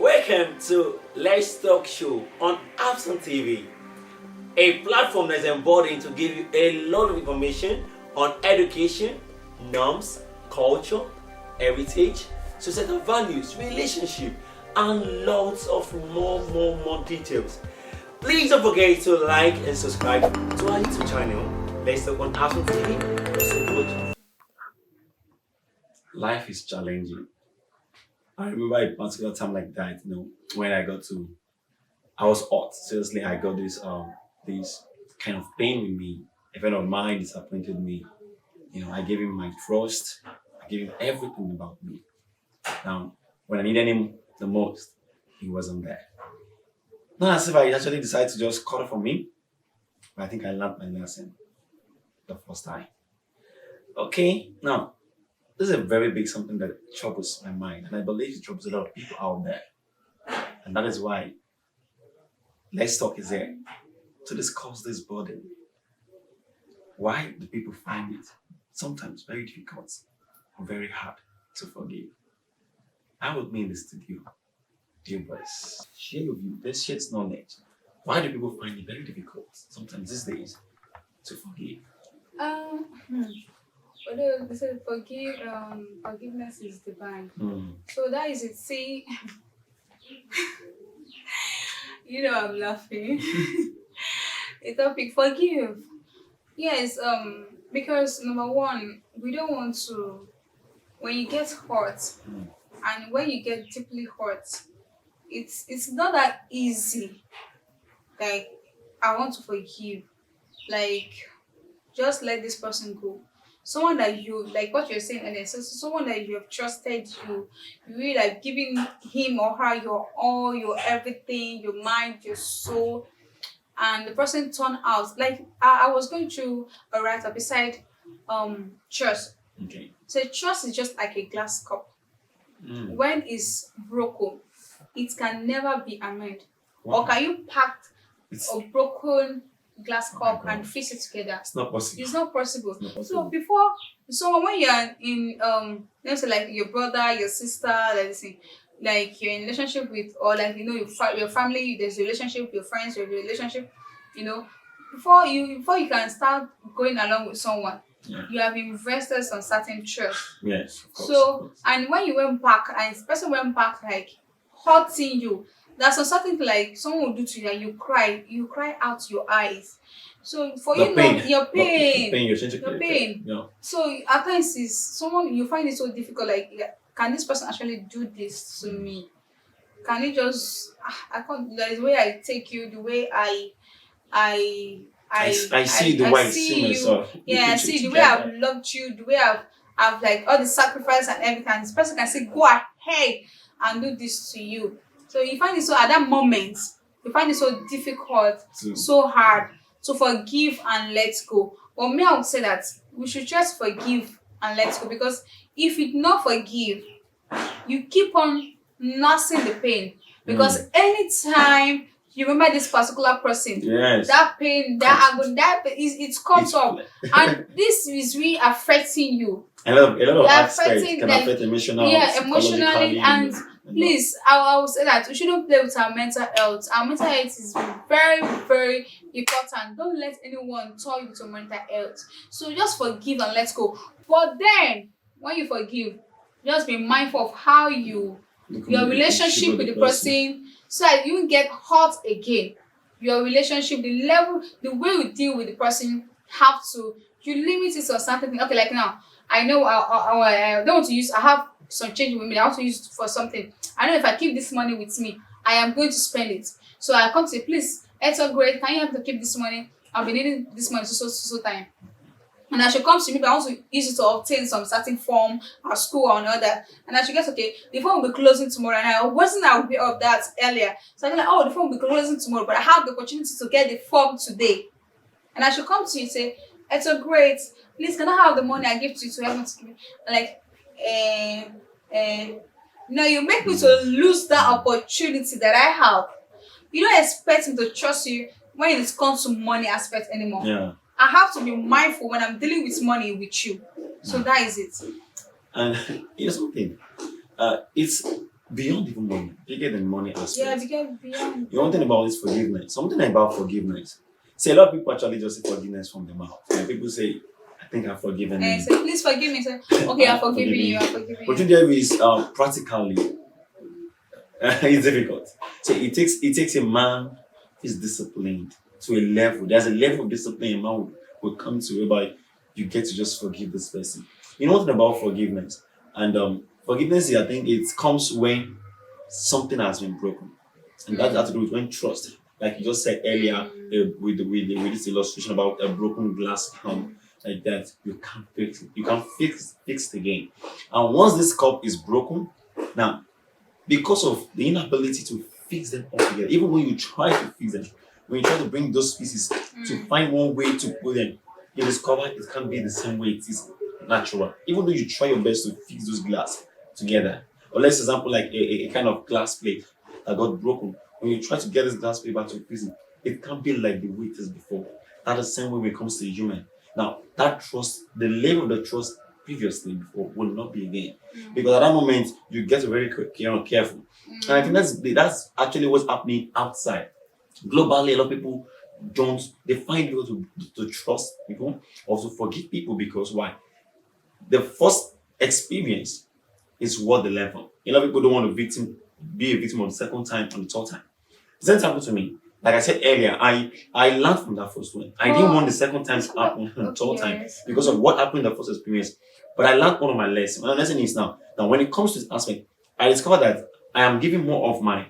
Welcome to Let's Talk Show on Abson TV, a platform that's embodied to give you a lot of information on education, norms, culture, heritage, societal values, relationship, and lots of more details. Please don't forget to like and subscribe to our YouTube channel. Let's Talk on Abson TV. Also, life is challenging. I remember a particular time like that, when I was hot. Seriously, I got this kind of pain with me. A friend of mine disappointed me. I gave him my trust. I gave him everything about me. Now, when I needed him the most, he wasn't there. Not as if I actually decided to just cut off from him, but I think I learned my lesson the first time. Okay, now this is a very big something that troubles my mind, and I believe it troubles a lot of people out there. And that is why Let's Talk is here to discuss this burden. Why do people find it sometimes very difficult or very hard to forgive? I with me in the studio, dear boys, share your view, let's share this knowledge. Why do people find it very difficult sometimes these days to forgive? Um, hmm. Although they said forgiveness is divine. So that is it. See, I'm laughing. A topic forgive. Yes, because number one, we don't want to when you get hurt and when you get deeply hurt, it's not that easy. Like I want to forgive. Like just let this person go. Someone that you like what you're saying, and so someone that you have trusted, you really like giving him or her your all, your everything, your mind, your soul, and the person turned out like I was going through a write up beside trust. Okay. So trust is just like a glass cup. Mm. When it's broken, it can never be amended. Wow. Or can you pack It's, a broken glass Oh my cup and God. fix it together? it's not possible. It's not possible. It's not So possible. before, so when you're in let's say like your brother, your sister, let's say like you're in relationship with, or like your family, there's a relationship with your friends, your relationship, you know, before you can start going along with someone, Yeah. you have invested some certain trust. Yes, of course. of So course. and when you went back and the person went back like hurting you, that's something like someone will do to you and you cry out your eyes. So for The you pain. know your The pain. pain you're changing. Your pain. Yeah. So at times is someone you find it so difficult, like yeah, can this person actually do this to me? Can it just I can't there is the way I take you, the way I I see the way I see you. myself. We Yeah, I can see the way together. I've loved you, the way I've like all the sacrifice and everything. This person can say, go ahead and do this to you. So you find it so at that moment, you find it so difficult, To- so hard to forgive and let go. But me, I would say that we should just forgive and let go, because if you not forgive, you keep on nursing the pain. Because anytime you remember this particular person, Yes. that pain, that agony, it comes It's- up, and this is really affecting you. A lot of Yeah, aspects affecting can like affect emotional, emotionally, psychologically, and and please, I will say that we shouldn't play with our mental health. Our mental health is very, very important. Don't let anyone toy with your mental health. So just forgive and let go. But then, when you forgive, just be mindful of how your relationship with the person, so that you won't get hurt again. Your relationship, the level, the way you deal with the person, have to you limit it to a certain thing. Okay, like now, I know I don't want to use. I have some change with me. I want to use it for something. I know if I keep this money with me, I am going to spend it. So I come to say, please, it's so great. Can you help to keep this money? I'll be needing this money so time. And as she comes to me, but I want to use it to obtain some certain form at school or another. And as she gets, okay, the phone will be closing tomorrow. And I wasn't aware of that earlier. So I'm like, oh, the phone will be closing tomorrow, but I have the opportunity to get the form today. And I should come to you and say, it's so great. Please, can I have the money I give to you to help me to give me? Like, no, you make me to lose that opportunity that I have. You don't expect me to trust you when it comes to money aspect anymore. Yeah. I have to be mindful when I'm dealing with money with you. So that is it. And here's something. It's beyond even money, you get the money Yeah, aspect. because beyond. The one thing about is forgiveness. Something about forgiveness. See, a lot of people actually just say forgiveness from the mouth. Like people say, I think I've forgiven And him. say, please forgive me. Say, okay, I'm forgiving you. I'm forgiving But you. there is practically it's difficult. So it takes a man who's disciplined to a level. There's a level of discipline a man will come to whereby you get to just forgive this person. You know what about forgiveness? And forgiveness, I think it comes when something has been broken. And that has to do with when trust, like you just said earlier, with this illustration about a broken glass like that, you can't fix it. You can't fix it again. And once this cup is broken, now because of the inability to fix them all together, even when you try to fix them, when you try to bring those pieces to find one way to put them, you discover it can't be the same way it is natural. Even though you try your best to fix those glass together. Or let's example like a kind of glass plate that got broken. When you try to get this glass plate back to prison, it can't be like the way it is before. That's the same way when it comes to human. Now that trust, the level of the trust previously before will not be again. Because at that moment you get very careful. And I think that's actually what's happening outside. Globally, a lot of people don't they find people to trust people or to forgive people because why? The first experience is what they learn from. A lot of people don't want to be a victim of the second time and the third time. The same happened to me. Like I said earlier, I learned from that first one. I didn't want the second time to happen and the third time because of what happened in the first experience. But I learned one of my lessons. My lesson is now when it comes to this aspect, I discovered that I am giving more of my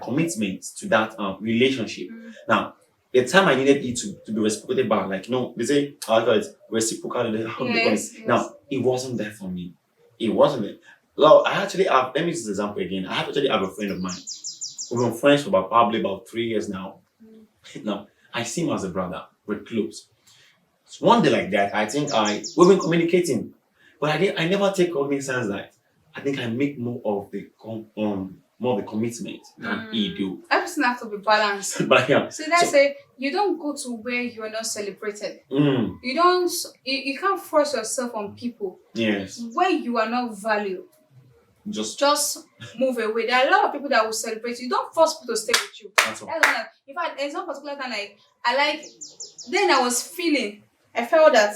commitment to that relationship. Now, the time I needed it to be reciprocated back, like they say I call it reciprocal. How do they call it? Yes. Now, it wasn't there for me. It wasn't there. Well, I actually have. Let me use this example again. I actually have a friend of mine. We've been friends for probably about 3 years now. Now, I see him as a brother. We're close. So one day like that, I think we've been communicating, but I never take cognizance that I think I make more of the commitment than he do. Everything has to be balanced. But yeah, So let's say you don't go to where you are not celebrated. mm, You don't. You can't force yourself on people yes, where you are not valued. just Move away. There are a lot of people that will celebrate you. Don't force people to stay with you. that's all. That's one. In fact, there's one particular time I like. Then I felt that,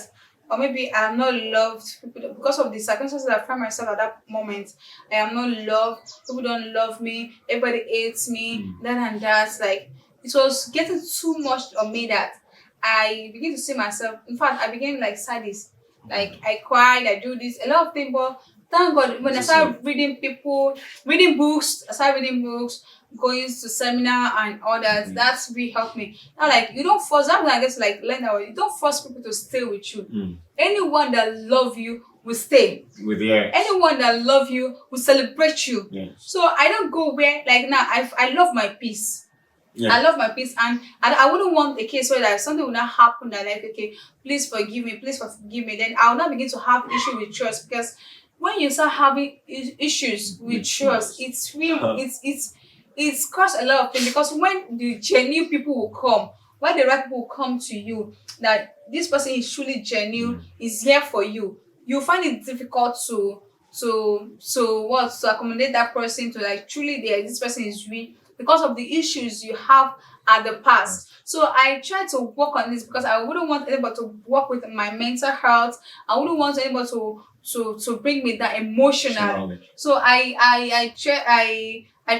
or maybe I'm not loved because of the circumstances I find myself at that moment. I am not loved. People don't love me. Everybody hates me. That and that. Like it was getting too much on me that I begin to see myself. In fact, I became like sadist. Like I cried. I do this a lot of things, but thank God when I started reading books, going to seminar and all that. That's really helped me. Now, like you don't force. That's when I get to like learn that way. You don't force people to stay with you. Anyone that love you will stay. With the Anyone that love you will celebrate you. yes. So I don't go where like now. I love my peace. Yeah. I love my peace, and I wouldn't want a case where like something will not happen that like okay, please forgive me. Then I will not begin to have issue with trust because when you start having issues with trust, it's real. It's caused a lot of things because when the genuine people will come, when the right people will come to you, that this person is truly genuine, is here for you, you find it difficult to accommodate that person to like truly there. This person is real because of the issues you have at the past. So I try to work on this because I wouldn't want anybody to work with my mental health. I wouldn't want anybody to bring me that emotional. So I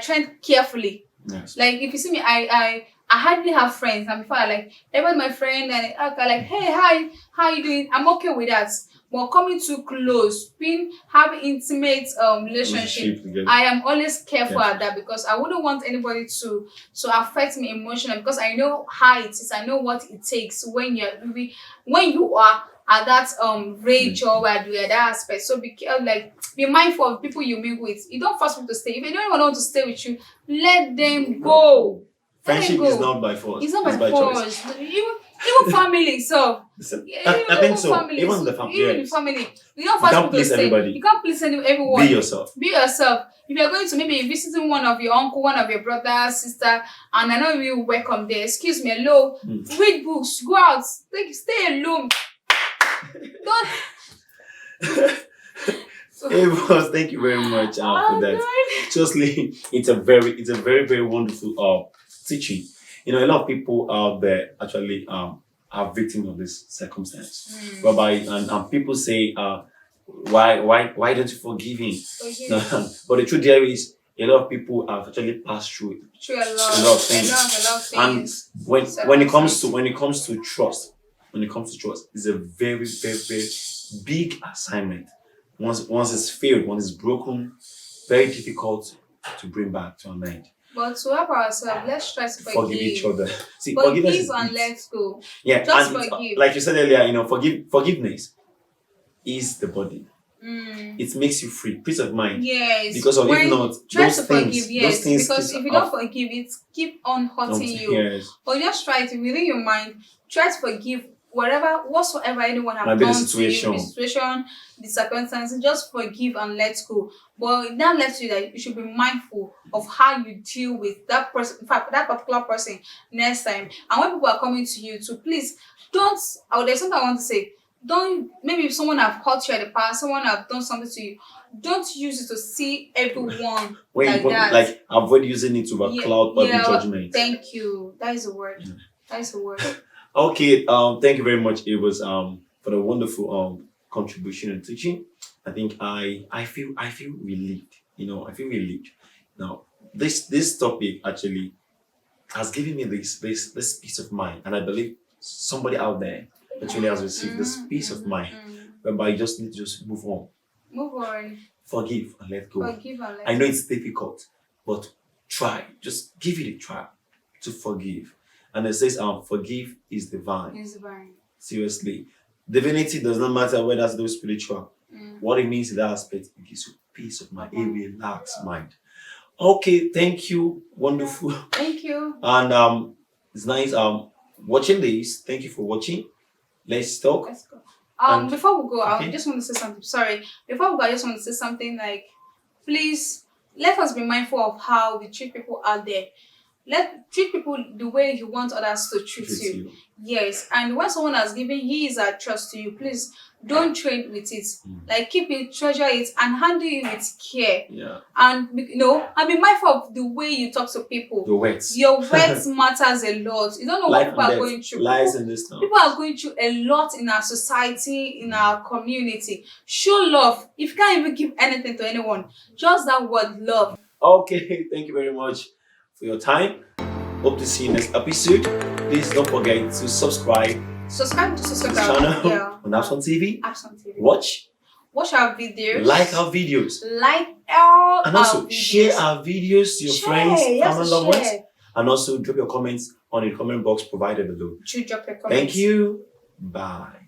tread carefully. Yes. Like if you see me, I hardly have friends, and before I like everybody my friend and I like, hey, hi, how you doing? I'm okay with that. But coming too close, having intimate relationship, I am always careful at that because I wouldn't want anybody to affect me emotionally because I know how it is. I know what it takes when you are at that rage or at that aspect. So be mindful of people you meet with. You don't force people to stay. If they don't even want to stay with you, let them go. Friendship is not by force. It's not by force. Choice. Even family, so I think so. Family, even the family. Even the family, you don't force people to stay. Everybody. You can't please everyone. Be yourself. Be yourself. If you're going to maybe visiting one of your uncle, one of your brother, sister, and I know you welcome there. Excuse me, hello. Read books. Go out. Stay alone. Don't. So Amos, thank you very much for that. God. Seriously, it's a very very wonderful teaching. You know, a lot of people out there actually are victims of this circumstance, Mm. whereby and people say why don't you forgive him? Forgive. But the truth there is a lot of people have actually passed through it. True, a lot. A lot of things. A lot of And things. when it comes to trust, it's a very very very big assignment. Once it's failed, once it's broken, very difficult to bring back to an end. But to help ourselves, let's try to Forgive each other. See, Forgive forgiveness is and it. let go. Yeah, Just and forgive. like you said earlier, you know, forgiveness is the body. Mm. It makes you free, peace of mind. Yes. Because of if When not, try those to things, forgive, yes. those things Because keep if you up- don't forgive, it keep on hurting you. Yes. But just try to within your mind, try to forgive whatsoever anyone have Might be the done to you, situation. the situation, the circumstances, just forgive and let go. But that lets you that you should be mindful of how you deal with that person, in fact, that particular person next time. And when people are coming to you to please don't there's something I want to say. Don't maybe if someone have hurt you at the past, someone have done something to you, don't use it to see everyone When like you that. like avoid using it to cloud public judgment. Thank you. That is the word. Yeah. That is the word. Okay, thank you very much. It was for the wonderful contribution and teaching. I think I feel relieved. You know, I feel relieved. Now this topic actually has given me this peace of mind, and I believe somebody out there actually has received this peace of mind, whereby you just need to just move on, Move on. forgive and let go. Forgive and let I know it's difficult, but try. Just give it a try to forgive. And it says, forgive is divine. It's divine. Seriously. Divinity does not matter whether that's those spiritual. What it means in that aspect, it gives you peace of mind, a relaxed mind. Okay, thank you. Wonderful. Thank you. And it's nice watching this. Thank you for watching. Let's talk. Let's go. And- Before we go, okay. I just want to say something. Sorry. Before we go, I just want to say something like, please let us be mindful of how we treat people out there. Treat people the way you want others to treat Treat you. you. Yes, and when someone has given his or trust to you, please don't trade with it. Like keep it, treasure it, and handle it with care. Yeah. And and be mindful of the way you talk to people. Your words. Your words matters a lot. You don't know what Life people and are death going through. lies in this town. People are going through a lot in our society, in our community. Show love. If you can't even give anything to anyone, just that word love. Okay, thank you very much for your time. Hope to see you next episode. Please don't forget to subscribe Subscribe to to the channel Yeah. on Abson TV. Abson TV. Watch, Watch our videos. like our videos, Like all and our also videos. share our videos to your Share, friends, yes, family, loved ones, share. and also drop your comments on the comment box provided below. To drop your comments. Thank you. Bye.